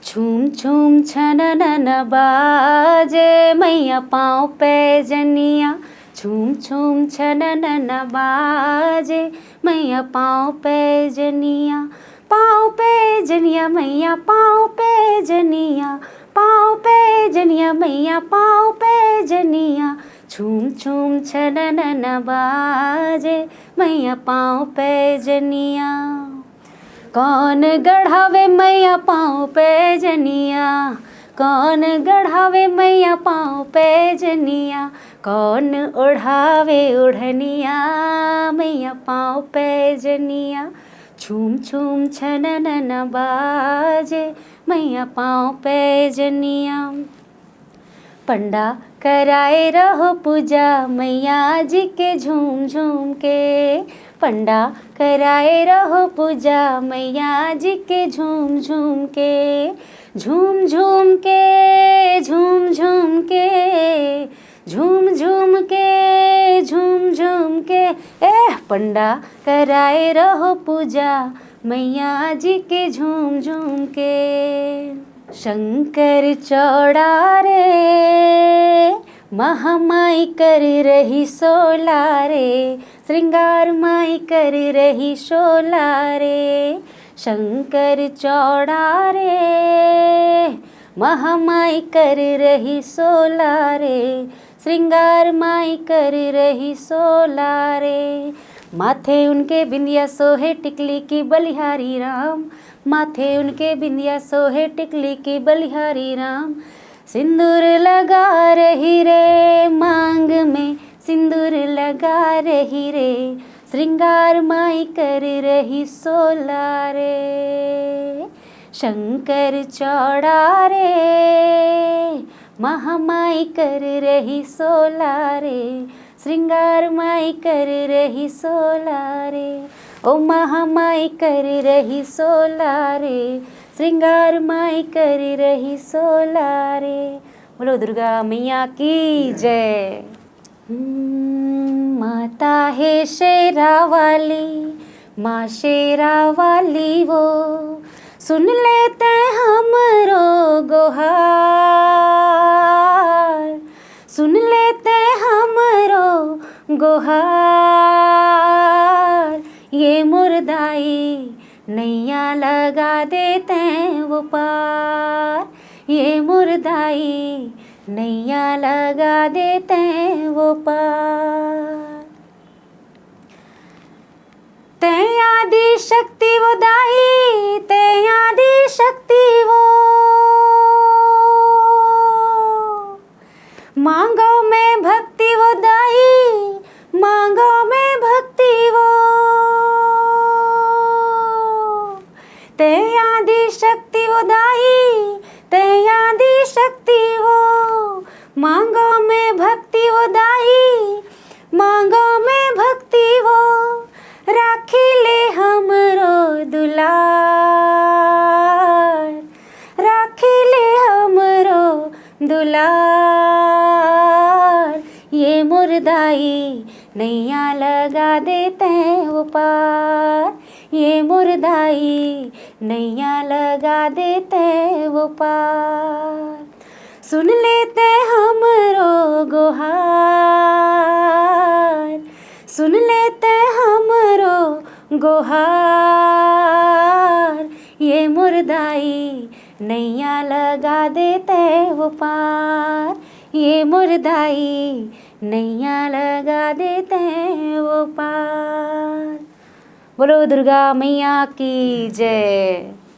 छूम छूम छननन बाजे मैया पाँव पैजनिया। छूम छूम छननन बाजे मैया पाँव पैजनिया। पाँव पैजनिया मैया पाँव पैजनिया। पाँव पैजनिया मैया पाँव पैजनिया। छूम छूम छननन बाजे मैया पाँव पैजनिया। कौन गढ़ावे मैया पाँव पैजनिया। कौन गढ़ावे मैया पाँव पैजनिया। कौन ओढ़ावे ओढ़निया मैया पाँव पैजनिया। छूम छूम छननन बाजे मैया पाँव पैजनिया। पंडा कराए रहो पूजा मैया जी के झूम झूम के। पंडा कराए रहो पूजा मैया जी के झूम झूम के। झूम झूम के झूम झूम के झूम झूम के झूम झूम के। पंडा कराए रहो पूजा मैया जी के झूम झूम के। शंकर चौड़ा रे महामाई कर रही सोला रे। श्रृंगार माई कर रही शोला रे। शंकर चौड़ा रे महामाई कर रही सोला रे। श्रृंगार माई कर रही सोला रे। माथे उनके बिंदिया सोहे टिकली की बलिहारी राम। माथे उनके बिंदिया सोहे टिकली की बलिहारी राम। सिंदूर लगा रही रे मांग में सिंदूर लगा रही रे। श्रृंगार माई कर रही सोला रे। शंकर चौड़ा रे महामाई कर रही सोला रे। श्रृंगार माई कर रही सोला रे। ओ महामाई कर रही सोला रे। श्रृंगार माई कर रही सोला रे। बोलो दुर्गा मैया की जय। माता है शेरा वाली माँ शेरा वाली वो। सुन लेते हमरो गोहार। सुन लेते हमरो गोहार। ये मुर्दाई नैया लगा देते वो पार। ये मुर्दाई नैया लगा देते वो पार। ते आदि शक्ति वो दाई ते आदि शक्ति वो। मांगो में भक्ति वो दाई मांगो में भक्ति वो। ते आदि शक्ति वो दाई ते आदि शक्ति वो। मांगो में भक्ति वो दाई मांगो में भक्ति वो। राखी ले हमरो दुलार। राखी ले हमरो दुलार। ये मुर्दाई नैया लगा देते वो पार। ये मुर्दाई नैया लगा देते वो पार। सुन लेते हमरो गोहार। सुन लेते हमरो गोहार। ये मुर्दाई नैया लगा देते वो पार। ये मुर्दाई नैया लगा देते वो पार। बोलो दुर्गा मैया की जय।